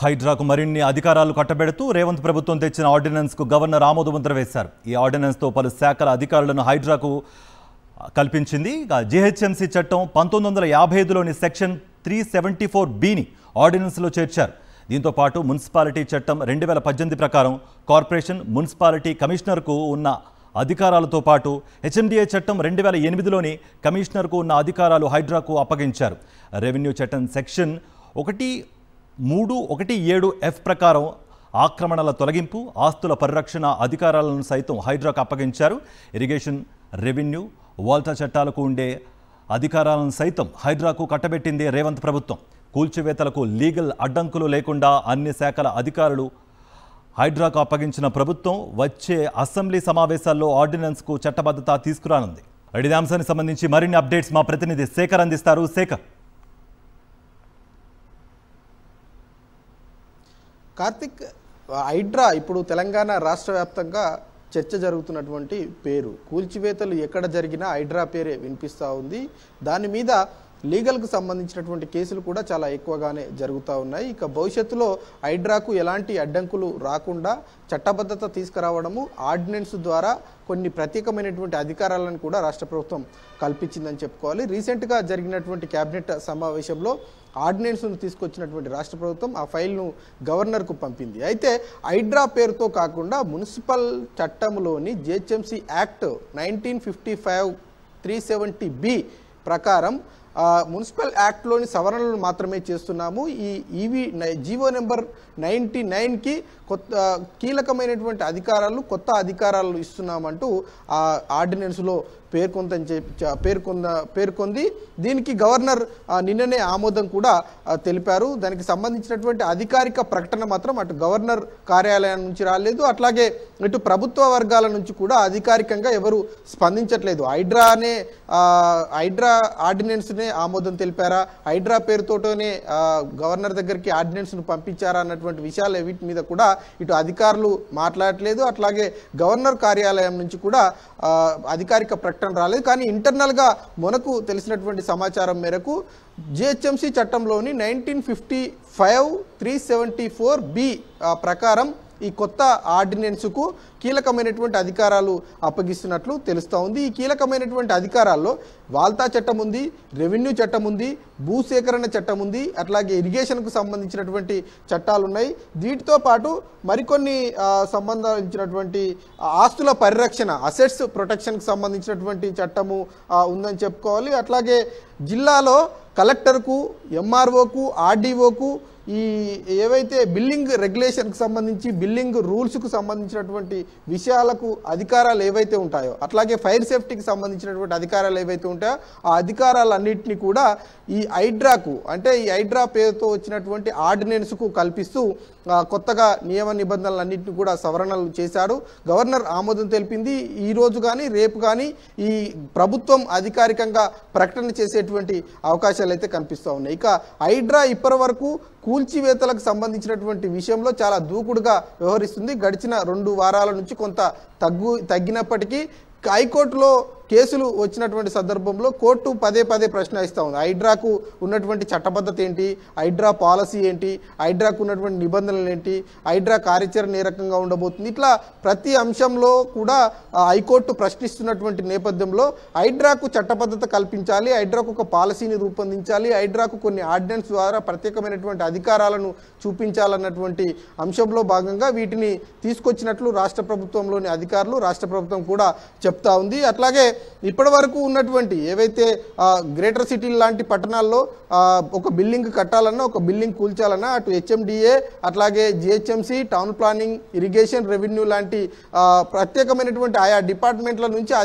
హైడ్రాకు మరిన్ని అధికారాలు కట్టబెడుతూ రేవంత్ ప్రభుత్వం తెచ్చిన ఆర్డినెన్స్కు గవర్నర్ ఆమోదముద్ర వేశారు. ఈ ఆర్డినెన్స్తో పలు శాఖల అధికారులను హైడ్రాకు కల్పించింది. జీహెచ్ఎంసీ చట్టం 1955లోని సెక్షన్ 374(b)ని ఆర్డినెన్స్లో చేర్చారు. దీంతో పాటు మున్సిపాలిటీ చట్టం 2018 ప్రకారం కార్పొరేషన్ మున్సిపాలిటీ కమిషనర్కు ఉన్న అధికారాలతో పాటు హెచ్ఎండిఏ చట్టం 2008లోని కమిషనర్కు ఉన్న అధికారాలు హైడ్రాకు అప్పగించారు. రెవెన్యూ చట్టం సెక్షన్ 1317(f) ప్రకారం ఆక్రమణల తొలగింపు, ఆస్తుల పరిరక్షణ అధికారాలను సైతం హైడ్రాకు అప్పగించారు. ఇరిగేషన్, రెవెన్యూ, వాల్టా చట్టాలకు ఉండే అధికారాలను సైతం హైడ్రాకు కట్టబెట్టింది రేవంత్ ప్రభుత్వం. కూల్చివేతలకు లీగల్ అడ్డంకులు లేకుండా అన్ని శాఖల అధికారులు హైడ్రాకు అప్పగించిన ప్రభుత్వం వచ్చే అసెంబ్లీ సమావేశాల్లో ఆర్డినెన్స్కు చట్టబద్ధత తీసుకురానుంది. ఇదే అంశానికి సంబంధించి మరిన్ని అప్డేట్స్ మా ప్రతినిధి శేఖర్ అందిస్తారు. శేఖర్. కార్తిక్, హైడ్రా ఇప్పుడు తెలంగాణ రాష్ట్ర వ్యాప్తంగా చర్చ జరుగుతున్నటువంటి పేరు. కూల్చివేతలు ఎక్కడ జరిగినా హైడ్రా పేరే వినిపిస్తూ ఉంది. దాని మీద లీగల్కు సంబంధించినటువంటి కేసులు కూడా చాలా ఎక్కువగానే జరుగుతూ ఉన్నాయి. ఇక భవిష్యత్తులో హైడ్రాకు ఎలాంటి అడ్డంకులు రాకుండా చట్టబద్ధత తీసుకురావడము, ఆర్డినెన్స్ ద్వారా కొన్ని ప్రత్యేకమైనటువంటి అధికారాలను కూడా రాష్ట్ర ప్రభుత్వం కల్పించిందని చెప్పుకోవాలి. రీసెంట్గా జరిగినటువంటి కేబినెట్ సమావేశంలో ఆర్డినెన్స్ను తీసుకొచ్చినటువంటి రాష్ట్ర ప్రభుత్వం ఆ ఫైల్ను గవర్నర్కు పంపింది. అయితే హైడ్రా పేరుతో కాకుండా మున్సిపల్ చట్టంలోని జిహెచ్ఎంసీ యాక్ట్ 1955 370(b) ప్రకారం మున్సిపల్ యాక్ట్లోని సవరణలు మాత్రమే చేస్తున్నాము. జీవో నెంబర్ 99కి కొత్త కీలకమైనటువంటి అధికారాలు, కొత్త అధికారాలు ఇస్తున్నామంటూ ఆ ఆర్డినెన్స్లో పేర్కొంది. దీనికి గవర్నర్ నిన్ననే ఆమోదం కూడా తెలిపారు. దానికి సంబంధించినటువంటి అధికారిక ప్రకటన మాత్రం అటు గవర్నర్ కార్యాలయం నుంచి రాలేదు. అట్లాగే ఇటు ప్రభుత్వ వర్గాల నుంచి కూడా అధికారికంగా ఎవరు స్పందించట్లేదు. హైడ్రా ఆర్డినెన్స్నే ఆమోదం తెలిపారా, హైడ్రా పేరుతోనే గవర్నర్ దగ్గరికి ఆర్డినెన్స్ను పంపించారా అన్నటువంటి విషయాలు వీటి మీద కూడా ఇటు అధికారులు మాట్లాడట్లేదు. అట్లాగే గవర్నర్ కార్యాలయం నుంచి కూడా అధికారిక ప్రకటన రాలేదు. కానీ ఇంటర్నల్గా మనకు తెలిసినటువంటి సమాచారం మేరకు జిహెచ్ఎంసీ చట్టంలోని 1955 374(b) ప్రకారం ఈ కొత్త ఆర్డినెన్స్కు కీలకమైనటువంటి అధికారాలు అప్పగిస్తున్నట్లు తెలుస్తూ ఉంది. ఈ కీలకమైనటువంటి అధికారాల్లో వాల్తా చట్టం ఉంది, రెవెన్యూ చట్టం ఉంది, భూసేకరణ చట్టం ఉంది, అట్లాగే ఇరిగేషన్కు సంబంధించినటువంటి చట్టాలు ఉన్నాయి. వీటితో పాటు మరికొన్ని సంబంధించినటువంటి ఆస్తుల పరిరక్షణ, అసెట్స్ ప్రొటెక్షన్కి సంబంధించినటువంటి చట్టము ఉందని చెప్పుకోవాలి. అట్లాగే జిల్లాలో కలెక్టర్కు, ఎంఆర్ఓకు, ఆర్డీఓకు ఈ ఏవైతే బిల్డింగ్ రెగ్యులేషన్కి సంబంధించి, బిల్డింగ్ రూల్స్కు సంబంధించినటువంటి విషయాలకు అధికారాలు ఏవైతే ఉంటాయో, అట్లాగే ఫైర్ సేఫ్టీకి సంబంధించినటువంటి అధికారాలు ఏవైతే ఉంటాయో ఆ అధికారాలన్నింటినీ కూడా ఈ హైడ్రాకు, అంటే ఈ హైడ్రా పేరుతో వచ్చినటువంటి ఆర్డినెన్స్కు కల్పిస్తూ కొత్తగా నియమ నిబంధనలన్నింటినీ కూడా సవరణలు చేశారు. గవర్నర్ ఆమోదం తెలిపింది. ఈరోజు కానీ రేపు కానీ ఈ ప్రభుత్వం అధికారికంగా ప్రకటన చేసేటువంటి అవకాశాలు అయితే కనిపిస్తూ ఉన్నాయి. ఇక హైడ్రా ఇప్పటి వరకు కూల్చివేతలకు సంబంధించినటువంటి విషయంలో చాలా దూకుడుగా వ్యవహరిస్తుంది. గడిచిన 2 వారాల నుంచి కొంత తగ్గినప్పటికీ హైకోర్టులో కేసులు వచ్చినటువంటి సందర్భంలో కోర్టు పదే ప్రశ్నిస్తూ ఉంది. హైడ్రాకు ఉన్నటువంటి చట్టబద్ధత ఏంటి, హైడ్రా పాలసీ ఏంటి, హైడ్రాకు ఉన్నటువంటి నిబంధనలు ఏంటి, హైడ్రా కార్యాచరణ ఏ రకంగా ఉండబోతుంది, ఇట్లా ప్రతి అంశంలో కూడా హైకోర్టు ప్రశ్నిస్తున్నటువంటి నేపథ్యంలో హైడ్రాకు చట్టబద్ధత కల్పించాలి, హైడ్రాకు ఒక పాలసీని రూపొందించాలి, హైడ్రాకు కొన్ని ఆర్డినెన్స్ ద్వారా ప్రత్యేకమైనటువంటి అధికారాలను చూపించాలన్నటువంటి అంశంలో భాగంగా వీటిని తీసుకొచ్చినట్లు రాష్ట్ర ప్రభుత్వంలోని అధికారులు, రాష్ట్ర ప్రభుత్వం కూడా చెప్తా ఉంది. అట్లాగే ఇప్పటి వరకు ఉన్నటువంటి ఏవైతే గ్రేటర్ సిటీ లాంటి పట్టణాల్లో ఒక బిల్డింగ్ కట్టాలన్నా, ఒక బిల్డింగ్ కూల్చాలన్నా అటు హెచ్ఎండిఏ, అట్లాగే GHMC, town planning, irrigation, revenue లాంటి ప్రత్యేకమైనటువంటి ఆయా డిపార్ట్మెంట్ల నుంచి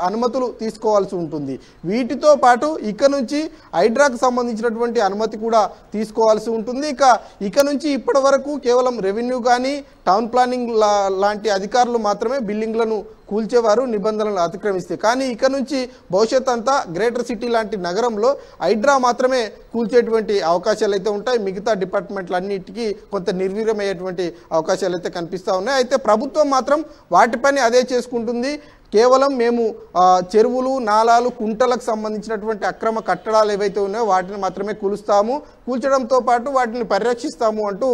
అనుమతులు తీసుకోవాల్సి ఉంటుంది. వీటితో పాటు ఇక నుంచి హైడ్రాకు సంబంధించినటువంటి అనుమతి కూడా తీసుకోవాల్సి ఉంటుంది. ఇక నుంచి ఇప్పటి వరకు కేవలం రెవెన్యూ కానీ, టౌన్ ప్లానింగ్ లాంటి అధికారులు మాత్రమే బిల్డింగ్లను కూల్చేవారు నిబంధనలు అతిక్రమిస్తే. కానీ ఇక నుంచి భవిష్యత్ అంతా గ్రేటర్ సిటీ లాంటి నగరంలో హైడ్రా మాత్రమే కూల్చేటువంటి అవకాశాలు అయితే ఉంటాయి. మిగతా డిపార్ట్మెంట్లన్నిటికీ కొంత నిర్వీర్యమయ్యేటువంటి అవకాశాలు అయితే కనిపిస్తూ ఉన్నాయి. అయితే ప్రభుత్వం మాత్రం వాటి పని అదే చేసుకుంటుంది. కేవలం మేము చెరువులు నాలాలు కుంటలకు సంబంధించినటువంటి అక్రమ కట్టడాలు ఏవైతే ఉన్నాయో వాటిని మాత్రమే కూలుస్తాము, కూల్చడంతో పాటు వాటిని పరిరక్షిస్తాము అంటూ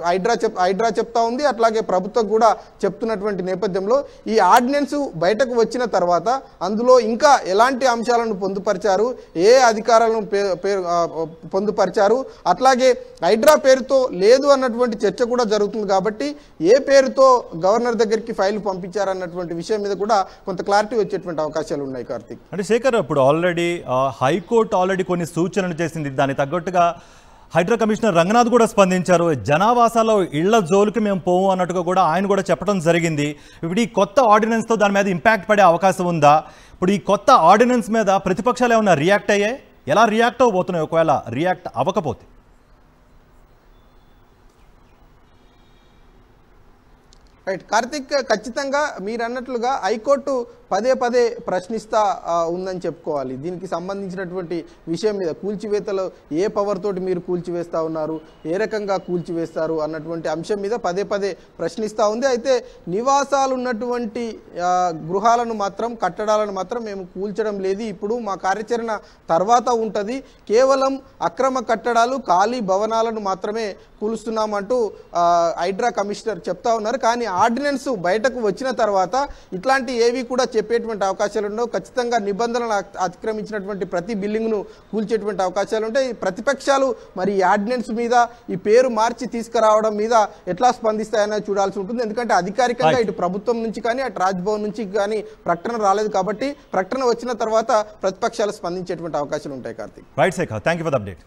హైడ్రా చెప్తా ఉంది. అట్లాగే ప్రభుత్వం కూడా చెప్తున్నటువంటి నేపథ్యంలో ఈ ఆర్డినెన్స్ బయటకు వచ్చిన తర్వాత అందులో ఇంకా ఎలాంటి అంశాలను పొందుపరిచారు, ఏ అధికారాలను పొందుపరిచారు, అట్లాగే హైడ్రా పేరుతో లేదు అన్నటువంటి చర్చ కూడా జరుగుతుంది. కాబట్టి ఏ పేరుతో గవర్నర్ దగ్గరికి ఫైల్ పంపించారన్నటువంటి విషయం మీద కూడా కొంత క్లారిటీ వచ్చేటువంటి అవకాశాలు ఉన్నాయి కార్తీక్. అంటే శేఖర్, ఇప్పుడు ఆల్రెడీ హైకోర్టు ఆల్రెడీ కొన్ని సూచనలు చేసింది. దానికి తగ్గట్టుగా హైడ్రా కమిషనర్ రంగనాథ్ కూడా స్పందించారు. జనావాసాలో ఇళ్ల జోలికి మేము పోము అన్నట్టుగా కూడా ఆయన కూడా చెప్పడం జరిగింది. ఇప్పుడు ఈ కొత్త ఆర్డినెన్స్తో దాని మీద ఇంపాక్ట్ పడే అవకాశం ఉందా? ఇప్పుడు ఈ కొత్త ఆర్డినెన్స్ మీద ప్రతిపక్షాలు ఏమన్నా రియాక్ట్ అయ్యాయి? ఎలా రియాక్ట్ అవ్వబోతున్నాయి ఒకవేళ రియాక్ట్ అవ్వకపోతే? రైట్ కార్తిక్, ఖచ్చితంగా మీరు అన్నట్లుగా హైకోర్టు పదే పదే ప్రశ్నిస్తా ఉందని చెప్పుకోవాలి. దీనికి సంబంధించినటువంటి విషయం మీద కూల్చివేతలో ఏ పవర్ తోటి మీరు కూల్చివేస్తూ ఉన్నారు, ఏ రకంగా కూల్చివేస్తారు అన్నటువంటి అంశం మీద పదే పదే ప్రశ్నిస్తూ ఉంది. అయితే నివాసాలు ఉన్నటువంటి గృహాలను మాత్రం, కట్టడాలను మాత్రం మేము కూల్చడం లేదు, ఇప్పుడు మా కార్యాచరణ తర్వాత ఉంటుంది, కేవలం అక్రమ కట్టడాలు ఖాళీ భవనాలను మాత్రమే కూలుస్తున్నామంటూ హైడ్రా కమిషనర్ చెప్తా ఉన్నారు. కానీ ఆర్డినెన్స్ బయటకు వచ్చిన తర్వాత ఇట్లాంటి ఏవి కూడా చెప్పేటువంటి అవకాశాలు ఉండవు. ఖచ్చితంగా నిబంధనలు అతిక్రమించినటువంటి ప్రతి బిల్డింగ్ను కూల్చేటువంటి అవకాశాలు ఉంటాయి. ప్రతిపక్షాలు మరి ఈ ఆర్డినెన్స్ మీద ఈ పేరు మార్చి తీసుకురావడం మీద ఎట్లా స్పందిస్తాయని చూడాల్సి ఉంటుంది. ఎందుకంటే అధికారికంగా ఇటు ప్రభుత్వం నుంచి కానీ అటు రాజ్భవన్ నుంచి కానీ ప్రకటన రాలేదు. కాబట్టి ప్రకటన వచ్చిన తర్వాత ప్రతిపక్షాలు స్పందించేటువంటి అవకాశాలు ఉంటాయి. Karthik, right Shekar, thank you for the update.